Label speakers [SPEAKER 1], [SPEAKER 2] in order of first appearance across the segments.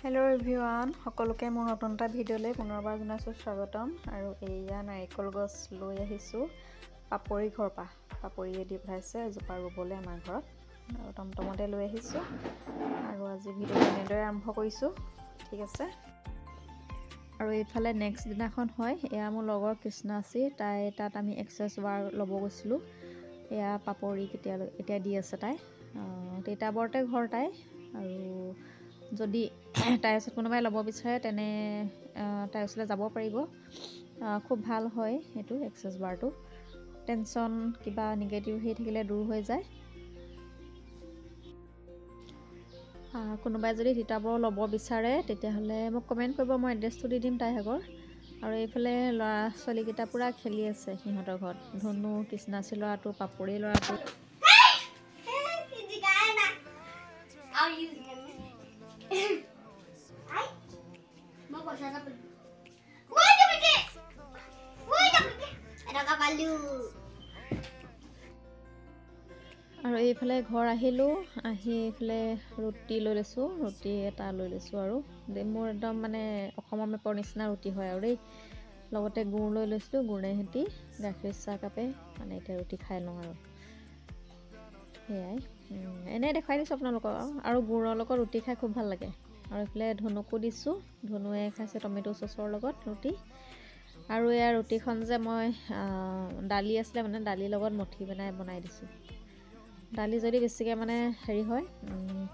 [SPEAKER 1] Hello everyone সকলোকে মোৰ নতুন এটা ভিডিঅ'লৈ পুনৰবাৰ জনাইছোঁ স্বাগতম আৰু এয়া নাৰিকল গছ লৈ আহিছোঁ পাপৰি ঘৰ পা পাপৰিয়ে দি পঠাইছে এজোপা ৰুবলৈ আমাৰ ঘৰত আৰু টমটমতে লৈ আহিছোঁ আৰু আজি ভিডিঅ'টো এনেদৰে আৰম্ভ কৰিছোঁ ঠিক আছে আৰু এইফালে নেক্সট দিনাখন হয় এয়া মোৰ লগৰ কৃষ্ণাচি তাত আমি এক্সেছ বাৰ ল'ব গৈছিলোঁ এয়া পাপৰি এতিয়া দি আছে তাই তিতাবৰতে ঘৰ তাই আৰু যদি তাইৰ ওচৰত কোনোবাই ল'ব বিচাৰে তেনে তাইৰ ওচৰলৈ যাব পাৰিব খুব ভাল হয় এইটো এক্সেছ বাৰটো টেনশ্যন কিবা নিগেটিভ হৈ থাকিলে দূৰ হৈ যায় কোনোবাই যদি তিতাবৰ ল'ব বিচাৰে তেতিয়াহ'লে মোক কমেণ্ট কৰিব মই এড্ৰেছটো দি দিম তাইৰ আগৰ আৰু এইফালে ল'ৰা ছোৱালীকেইটা পূৰা খেলি আছে সিহঁতৰ ঘৰত ধনু কৃষ্ণাচি ল'ৰাটো পাপৰি ল'ৰাটো আৰু এইফালে ঘৰ আহিলোঁ আহি এইফালে ৰুটি লৈ লৈছোঁ ৰুটি এটা লৈ লৈছোঁ আৰু মোৰ একদম মানে অসমৰ মেপৰ নিচিনা ৰুটি হয় আৰু দেই লগতে গুড় লৈ লৈছিলোঁ গুড়ে সৈতে গাখীৰ চাহ কাপে মানে এতিয়া ৰুটি খাই লওঁ আৰু সেয়াই এনেই দেখুৱাই দিছোঁ আপোনালোকক আৰু গুড়ৰ লগত ৰুটি খাই খুব ভাল লাগে আৰু এইফালে ধনুকো দিছোঁ ধনুৱে খাইছে টমেটো চচৰ লগত ৰুটি আৰু এয়া ৰুটিখন যে মই দালি আছিলে মানে দালিৰ লগত মঠি বনাই দিছোঁ দালি যদি বেছিকৈ মানে হেৰি হয়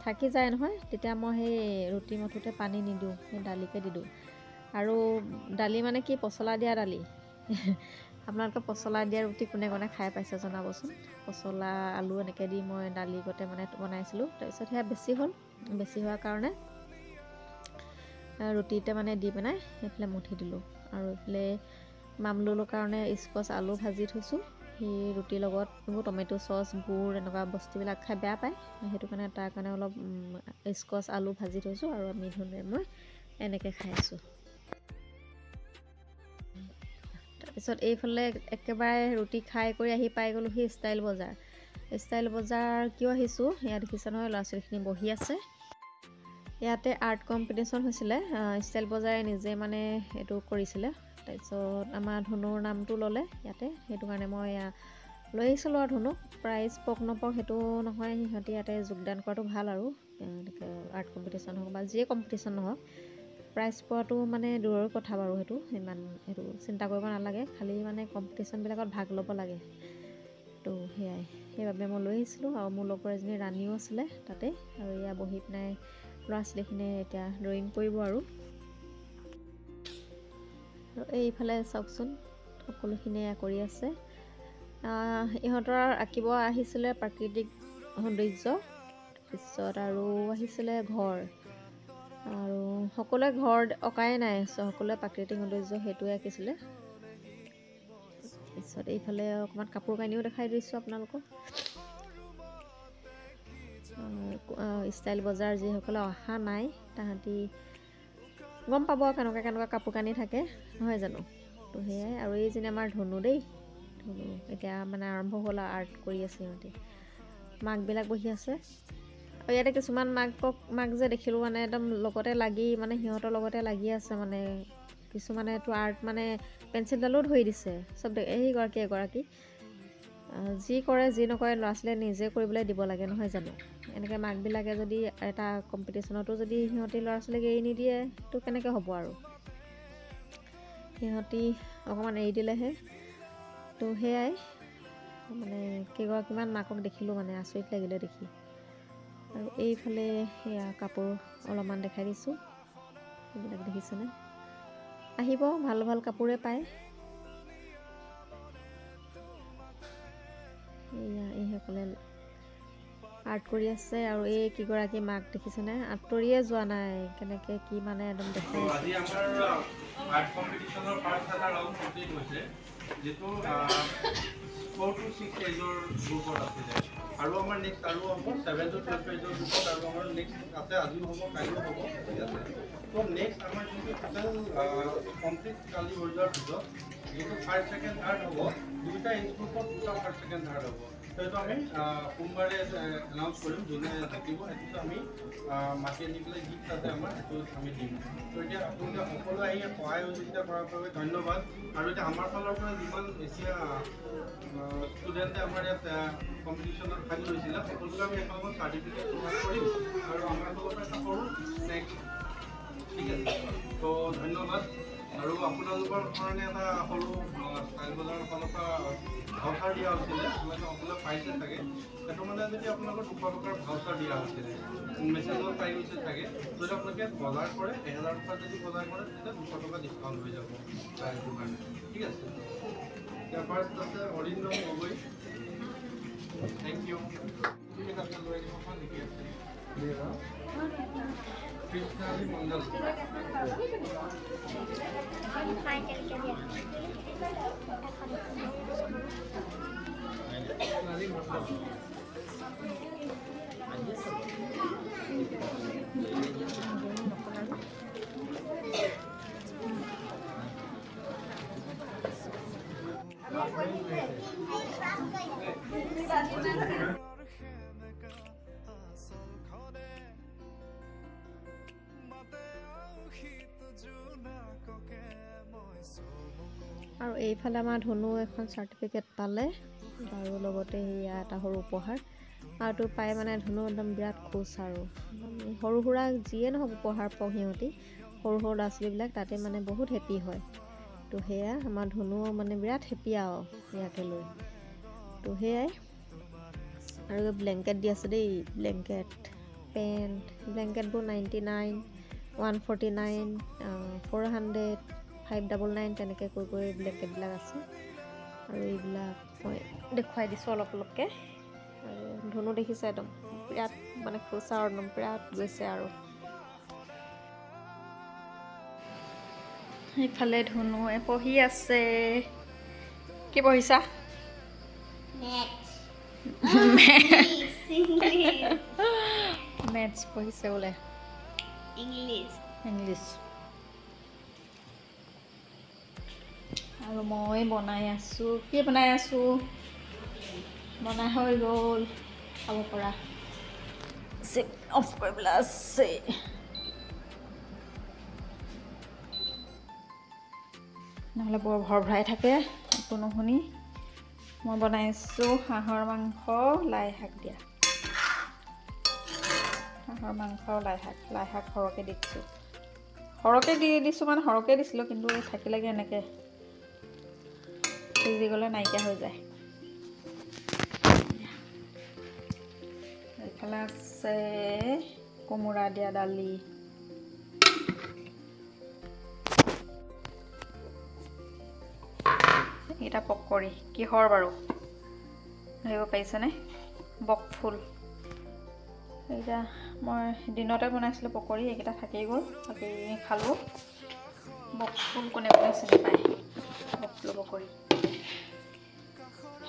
[SPEAKER 1] থাকি যায় নহয় তেতিয়া মই সেই ৰুটি মঠোতে পানী নিদিওঁ সেই দালিকে দি দিওঁ আৰু দালি মানে কি পচলা দিয়া দালি আপোনালোকে পচলা দিয়া ৰুটি কোনে কোনে খাই পাইছে জনাবচোন পচলা আলু এনেকৈ দি মই দালি গতে মানে বনাইছিলোঁ তাৰপিছত সেয়া বেছি হ'ল বেছি হোৱাৰ কাৰণে ৰুটিতে মানে দি পেলাই সেইফালে মুঠি দিলোঁ আৰু এইফালে মামলুলৰ কাৰণে স্কচ আলু ভাজি থৈছোঁ সেই ৰুটিৰ লগত এইবোৰ টমেটো চচ গুড় এনেকুৱা বস্তুবিলাক খাই বেয়া পায় সেইটো কাৰণে তাৰ কাৰণে অলপ স্কচ আলু ভাজি থৈছোঁ আৰু আমি ধৰণে মই এনেকৈ খাই আছোঁ তাৰপিছত এইফালে একেবাৰে ৰুটি খাই কৰি আহি পাই গ'লোঁ সেই ষ্টাইল বজাৰ কিয় আহিছোঁ ইয়াত দেখিছে নহয় ল'ৰা ছোৱালীখিনি বহি আছে ইয়াতে আৰ্ট কম্পিটিশ্যন হৈছিলে ষ্টাইল বজাৰে নিজে মানে এইটো কৰিছিলে তাৰপিছত আমাৰ ধনুৰ নামটো ল'লে ইয়াতে সেইটো কাৰণে মই লৈ আহিছিলোঁ আৰু ধনুক প্ৰাইজ পক নপক সেইটো নহয় সিহঁতি ইয়াতে যোগদান কৰাটো ভাল আৰু এনেকৈ আৰ্ট কম্পিটিশ্যন হওক বা যিয়ে কম্পিটিশ্যন নহওক প্ৰাইজ পোৱাটো মানে দূৰৰ কথা বাৰু সেইটো ইমান সেইটো চিন্তা কৰিব নালাগে খালি মানে কম্পিটিশ্যনবিলাকত ভাগ ল'ব লাগে তো সেয়াই সেইবাবে মই লৈ আহিছিলোঁ আৰু মোৰ লগৰ এজনী ৰাণীও আছিলে তাতে আৰু এয়া বহি পিনাই ল'ৰা ছোৱালীখিনিয়ে এতিয়া ড্ৰয়িং কৰিব আৰু এইফালে চাওকচোন সকলোখিনিয়ে কৰি আছে ইহঁতৰ আঁকিব আহিছিলে প্ৰাকৃতিক সৌন্দৰ্য তাৰপিছত আৰু আহিছিলে ঘৰ আৰু সকলোৱে ঘৰ অঁকাই নাই সকলোৱে প্ৰাকৃতিক সৌন্দৰ্য সেইটোৱে আঁকিছিলে তাৰপিছত এইফালে অকণমান কাপোৰ কানিও দেখাই দিছোঁ আপোনালোকক ষ্টাইল বজাৰ যিসকলে অহা নাই তাহাঁতি গম পাব কেনেকুৱা কাপোৰ কানি থাকে নহয় জানো তো সেয়াই আৰু এইজনী আমাৰ ধনু দেই ধনু এতিয়া মানে আৰম্ভ হ'ল আৰ্ট কৰি আছে সিহঁতে মাকবিলাক বহি আছে আৰু ইয়াতে কিছুমান মাক যে দেখিলোঁ মানে একদম লগতে লাগি মানে সিহঁতৰ লগতে লাগি আছে মানে কিছুমানেতো আৰ্ট মানে পেঞ্চিলডালো ধৰি দিছে চব এগৰাকী যি কৰে যি নকৰে ল'ৰা ছোৱালীয়ে নিজে কৰিবলৈ দিব লাগে নহয় জানো এনেকৈ মাকবিলাকে যদি এটা কম্পিটিশ্যনতো যদি সিহঁতি ল'ৰা ছোৱালীক এৰি নিদিয়ে তো কেনেকৈ হ'ব আৰু সিহঁতি অকণমান এৰি দিলেহে তো সেয়াই মানে কেইগৰাকীমান মাকক দেখিলোঁ মানে আচৰিত লাগিলে দেখি আৰু এইফালে সেয়া কাপোৰ অলপমান দেখাই দিছোঁ সেইবিলাক দেখিছেনে আহিব ভাল ভাল কাপোৰে পায় এয়া এইসকলে আৰ্ট কৰি আছে আৰু এই কেইগৰাকী মাক দেখিছেনে আঁতৰিয়ে যোৱা নাই কেনেকৈ কি মানে একদম দেখাই আছে
[SPEAKER 2] আৰ্ট কম্পিটিশ্যনৰ ফাৰ্ষ্ট এটা ৰাউণ্ড কমপ্লিট হৈছে যেটো 4 to 6 এজৰ গ্ৰুপত আছিলে আৰু আমাৰ নেক্সট আৰু হ'ব 7 to 12 এজৰ গ্ৰুপত আৰু আমাৰ নেক্সট আছে আজিও হ'ব কাইলৈও হ'ব ঠিক আছে তো নেক্সট আমাৰ যোনটো টোটেল কমপ্লিট কালি হৈ যোৱাৰ পিছত যিটো ফাৰ্ষ্ট ছেকেণ্ড থাৰ্ড হ'ব দুটা এজ গ্ৰুপত দুটা ফাৰ্ষ্ট ছেকেণ্ড থাৰ্ড হ'ব সেইটো আমি সোমবাৰে এনাউন্স কৰিম যোনে থাকিব সেইটো আমি মাতি আনি পেলাই গিফ্ট আছে আমাৰ সেইটো আমি দিম তো এতিয়া আপোনালোকে সকলো আহি সহায় সহযোগিতা কৰাৰ বাবে ধন্যবাদ আৰু এতিয়া আমাৰ ফালৰ পৰা যিমান এছিয়া ষ্টুডেণ্টে আমাৰ ইয়াত কম্পিটিশ্যনত ভাগ লৈছিলে সকলোকে আমি এখন চাৰ্টিফিকেট প্ৰদান কৰিম আৰু আমাৰ ফালৰ পৰা এটা সৰু স্নেক্স ঠিক আছে তো ধন্যবাদ আৰু আপোনালোকৰ কাৰণে এটা সৰু ষ্টাইল বজাৰৰ ফালৰ পৰা ভাউচাৰ দিয়া হৈছিলে আপোনালোকে সকলোৱে পাইছে চাগে সেইটো মানে যদি আপোনালোকৰ 200 টকাৰ ভাউচাৰ দিয়া হৈছিলে মেছেজত পাই গৈছে চাগে যদি আপোনালোকে বজাৰ কৰে 1000 টকা যদি বজাৰ কৰে তেতিয়া 200 টকা ডিছকাউণ্ট হৈ যাব সেইটো কাৰণে ঠিক আছে এতিয়া ফাৰ্ষ্ট আছে অৰিন্দম গগৈ থেংক ইউ ঠিক আছে লৈ দিব এখন লিখি আছে কৃষ্ণালী মণ্ডল
[SPEAKER 1] আৰু এইফালে আমাৰ ধনু এখন চাৰ্টিফিকেট পালে আৰু লগতে সেয়া এটা সৰু উপহাৰ আৰু তো পাই মানে ধনু একদম বিৰাট খুচ আৰু সৰু সুৰা যিয়ে নহওক উপহাৰ পাওঁ সিহঁতি সৰু সৰু ল'ৰা ছোৱালীবিলাক তাতে মানে বহুত হেপী হয় তো সেয়া আমাৰ ধনু মানে বিৰাট হেপী আৰু ইয়াকে লৈ তো সেয়াই আৰু ব্লেংকেট দি আছে দেই ব্লেংকেট পেণ্ট ব্লেংকেটবোৰ 99 149 400 599 তেনেকৈ কৈ ব্লেংকেটবিলাক আছে আৰু এইবিলাক মই দেখুৱাই দিছোঁ অলপ অলপকৈ আৰু ধনু দেখিছে একদম বিৰাট মানে খুচ আৰু একদম বিৰাট গৈছে আৰু এইফালে ধনুৱে পঢ়ি আছে কি পঢ়িছা মেথছ পঢ়িছে বোলে ইংলিছ আৰু মই বনাই আছোঁ কি বনাই আছোঁ বনাই হৈ গ'ল খাব পৰা অফ কৰিবলৈ আছে নহ'লে বৰ ভৰভৰাই থাকে একো নুশুনি মই বনাইছোঁ হাঁহৰ মাংস লাই শাক দিয়া হাঁহৰ মাংস লাই শাক সৰহকৈ দিছোঁ মানে সৰহকৈ দিছিলোঁ কিন্তু থাকিলেগৈ এনেকৈ সিজি গ'লে নাইকিয়া হৈ যায় এইফালে আছে কোমোৰা দিয়া দালি এইটা পকৰি কিহৰ বাৰু ধৰিব পাৰিছেনে বকফুল এইটা মই দিনতে বনাইছিলোঁ পকৰি এইকেইটা থাকি গ'ল বাকী খালোঁ বকফুল কোনে চিনি পায় বকফুল পকৰি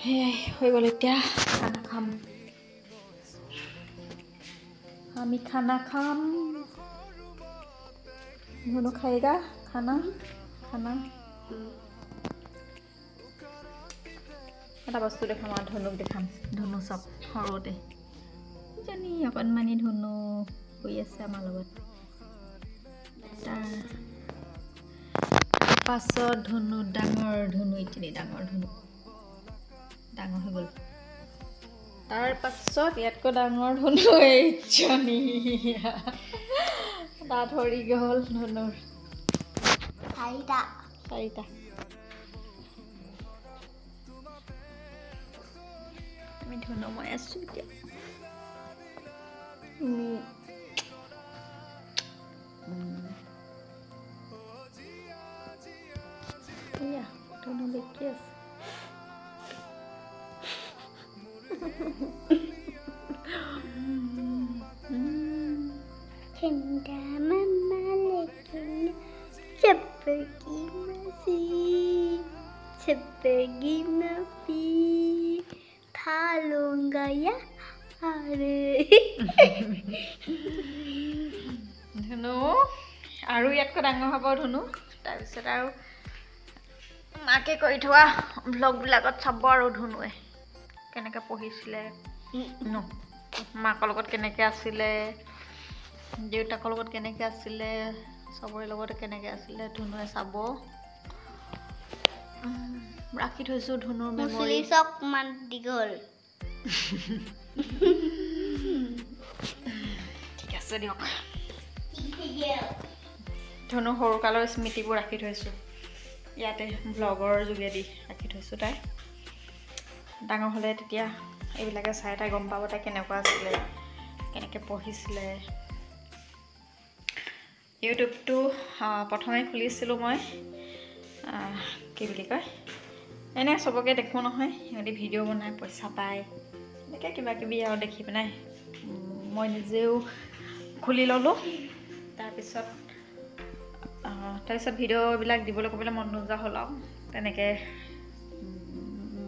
[SPEAKER 1] সেয়াই হৈ গ'ল এতিয়া খানা খাম আমি খানা খাম ধনু খাইগা খানা এটা বস্তু দেখাম আৰু ধনুক দেখাম ধনু চব সৰুতে জানি অকণমানি ধনু শুই আছে আমাৰ লগত তাৰ পাছত ধনু ডাঙৰ ধনু ইতিনি ডাঙৰ ধনু ডাঙৰ হৈ গ'ল তাৰ পাছত ইয়াতকৈ ডাঙৰ ধনু এইজনী দাঁত সৰি গ'ল ধনুৰ চাৰিটা আমি ধনুময় আছোঁ এতিয়া এয়া ধনু দেখি আছে
[SPEAKER 3] Cinta mama lekin seperti nabi kalau enggak ya hari
[SPEAKER 1] ধনু আৰু ইয়াতকৈ ডাঙৰ হ'ব ধনু তাৰপিছত আৰু মাকে কৰি থোৱা ভ্লগবিলাকত চাব আৰু ধনুৱে কেনেকৈ পঢ়িছিলে ন, মাকৰ লগত কেনেকৈ আছিলে, দেউতাকৰ লগত কেনেকৈ আছিলে, চবৰে লগতে কেনেকৈ আছিলে ধুনুৱে চাব। ৰাখি থৈছোঁ ধুনুৰ মেমৰি।
[SPEAKER 3] অকমান দীঘল।
[SPEAKER 1] ঠিক আছে দিয়ক। ধুনু সৰুকালৰ স্মৃতিবোৰ ৰাখি থৈছোঁ ইয়াতে, ব্লগৰ যোগেদি ৰাখি থৈছোঁ। তাই ডাঙৰ হ'লে তেতিয়া এইবিলাকে চাই তাই গম পাব তাই কেনেকুৱা আছিলে, কেনেকৈ পঢ়িছিলে। ইউটিউবটো প্ৰথমে খুলিছিলোঁ মই, কি বুলি কয়, এনেই চবকে দেখোঁ নহয়, সিহঁতি ভিডিঅ' বনাই পইচা পায়, এনেকৈ কিবা কিবি আৰু দেখি পেলাই মই নিজেও খুলি ল'লোঁ। তাৰপিছত ভিডিঅ'বিলাক দিবলৈ ক'বলৈ মন নোযোৱা হ'ল আৰু তেনেকৈ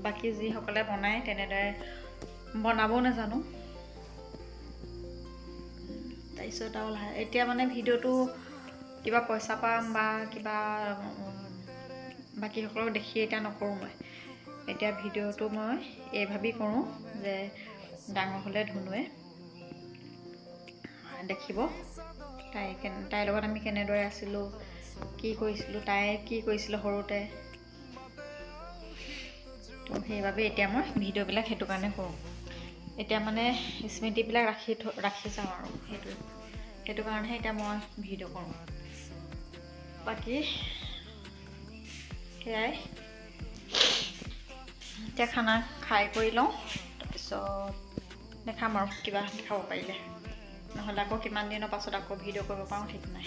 [SPEAKER 1] বাকী যিসকলে বনায় তেনেদৰে বনাবও নাজানো। তাৰপিছত আৰু এতিয়া মানে ভিডিঅ'টো কিবা পইচা পাম বা কিবা বাকীসকলক দেখি এতিয়া নকৰোঁ মই। এতিয়া ভিডিঅ'টো মই এই ভাবি কৰোঁ যে ডাঙৰ হ'লে ধুনুৱে দেখিব তাইৰ লগত আমি কেনেদৰে আছিলোঁ, কি কৰিছিলোঁ, তাই কি কৰিছিলে সৰুতে। তো সেইবাবে এতিয়া মই ভিডিঅ'বিলাক সেইটো কাৰণে কৰোঁ। এতিয়া মানে স্মৃতিবিলাক ৰাখি যাওঁ আৰু সেইটো কাৰণেহে এতিয়া মই ভিডিঅ' কৰোঁ। বাকী সেয়াই, এতিয়া খানা খাই কৰি লওঁ, তাৰপিছত দেখাম আৰু কিবা দেখাব পাৰিলে, নহ'লে আকৌ কিমান দিনৰ পাছত আকৌ ভিডিঅ' কৰিব পাৰোঁ ঠিক নাই।